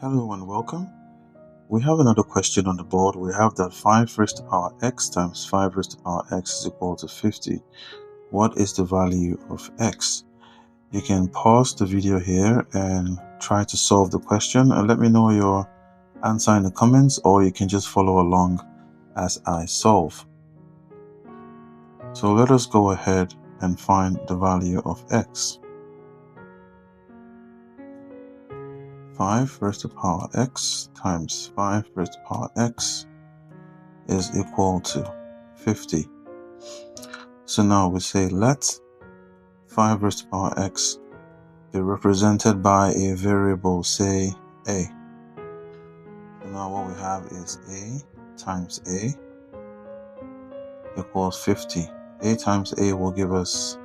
Hello and welcome. We have another question on the board. We have that 5 raised to the power x times 5 raised to the power x is equal to 50. What is the value of x? You can pause the video here and try to solve the question and let me know your answer in the comments, or you can just follow along as I solve. So let us go ahead and find the value of x. 5 raised to the power x times 5 raised to the power x is equal to 50. So now we say let 5 raised to the power x be represented by a variable, say a. So now what we have is a times a equals 50. A times a will give us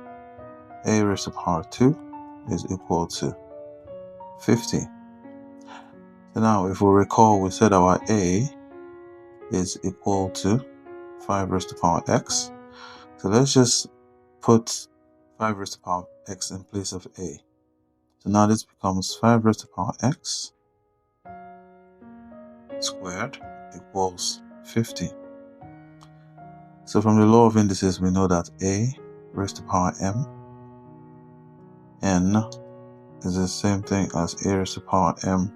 a raised to the power 2 is equal to 50. So now if we recall, we said our a is equal to 5 raised to the power x. So let's just put 5 raised to the power x in place of a. So now this becomes 5 raised to the power x squared equals 50. So from the law of indices, we know that a raised to the power m n is the same thing as a raised to the power m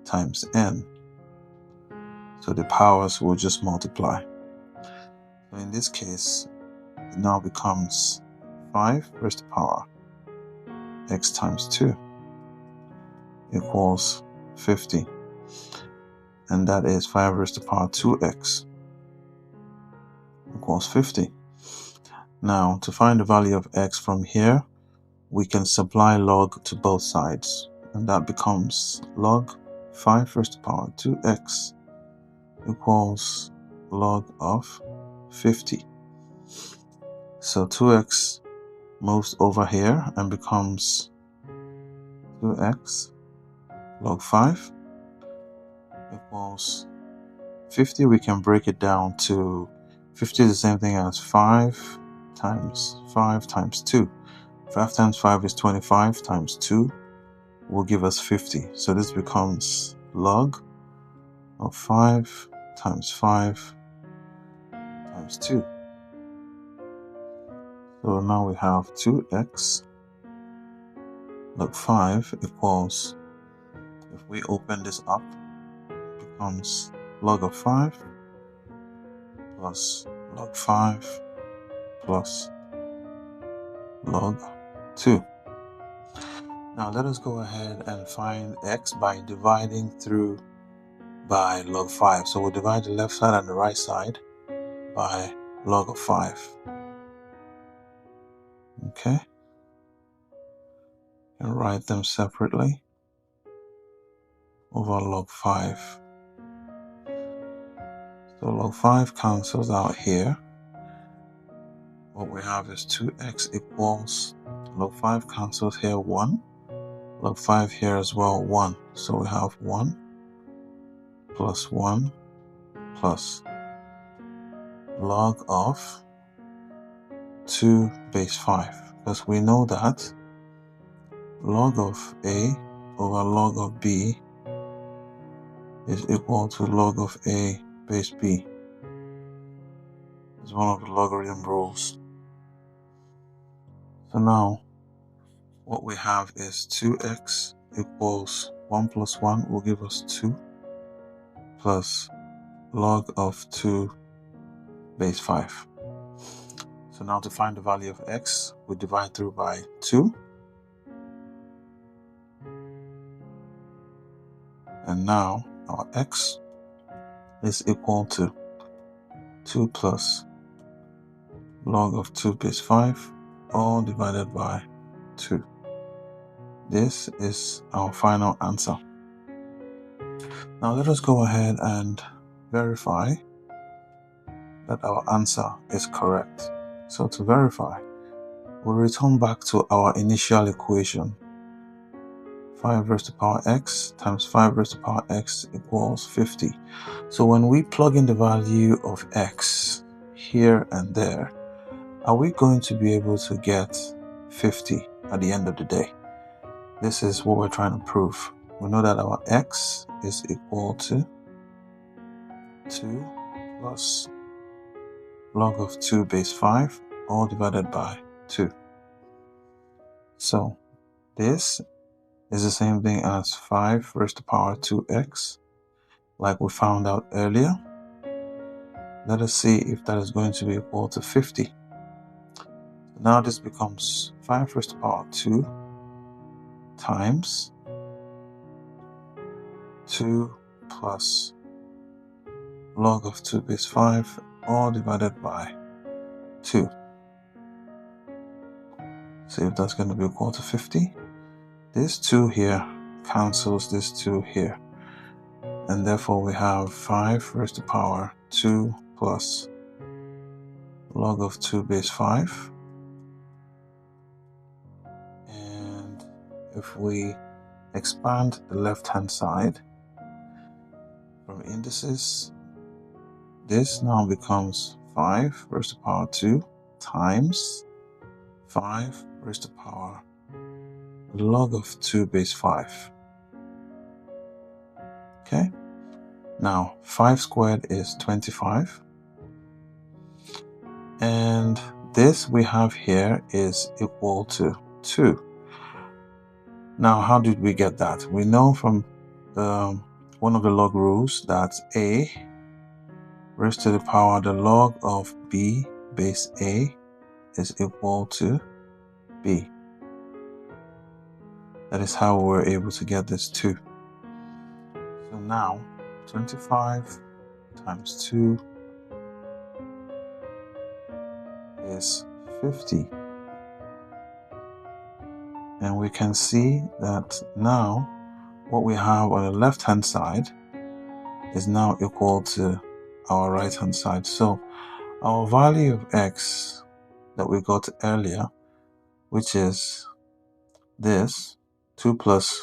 times n. So the powers will just multiply. So in this case, it now becomes 5 raised to the power x times 2 equals 50. And that is 5 raised to the power 2x equals 50. Now, to find the value of x from here, we can supply log to both sides, and that becomes log 5 raised to the power 2x equals log of 50. So 2x moves over here and becomes 2x log 5 equals 50. We can break it down to 50 is the same thing as 5 times 5 times 2. 5 times 5 is 25 times 2 will give us 50. So this becomes log of 5 times 5 times 2. So now we have 2x log 5 equals, if we open this up, it becomes log of 5 plus log 5 plus log 2. Now let us go ahead and find x by dividing through by log 5. So we'll divide the left side and the right side by log of 5. Okay, and write them separately over log 5. So log 5 cancels out here. What we have is 2x equals, log 5 cancels here 1, log 5 here as well 1. So we have 1 plus 1 plus log of 2 base 5, because we know that log of a over log of b is equal to log of a base b. It's one of the logarithm rules. So now what we have is 2x equals 1 plus 1 will give us 2 plus log of 2 base 5. So now to find the value of x, we divide through by 2. And now our x is equal to 2 plus log of 2 base 5 all divided by 2. This is our final answer. Now let us go ahead and verify that our answer is correct. So to verify, we'll return back to our initial equation. 5 raised to the power x times 5 raised to the power x equals 50. So when we plug in the value of x here and there, are we going to be able to get 50 at the end of the day? This is what we're trying to prove. we know that our x is equal to 2 plus log of 2 base 5 all divided by 2. So this is the same thing as 5 raised to the power 2x, like we found out earlier. Let us see if that is going to be equal to 50. Now this becomes 5 raised to the power 2 times 2 plus log of 2 base 5 all divided by 2. See if that's going to be equal to 50. This 2 here cancels this 2 here, and therefore we have 5 raised to the power 2 plus log of 2 base 5. And if we expand the left hand side from indices, this now becomes 5 raised to the power 2 times 5 raised to the power log of 2 base 5. Okay, now 5 squared is 25, and this we have here is equal to 2. Now how did we get that? We know from one of the log rules that a raised to the power the log of b base a is equal to b. That is how we're able to get this 2. So now 25 times 2 is 50. And we can see that now what we have on the left hand side is now equal to our right hand side. So our value of x that we got earlier, which is this 2 plus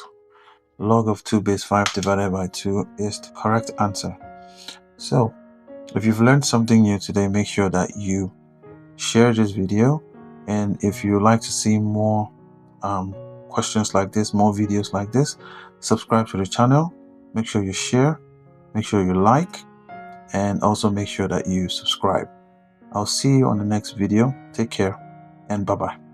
log of 2 base 5 divided by 2, is the correct answer. So if you've learned something new today, make sure that you share this video, and if you like to see more questions like this, more videos like this, subscribe to the channel. Make sure you share, make sure you like, and also make sure that you subscribe. I'll see you on the next video. Take care and bye bye.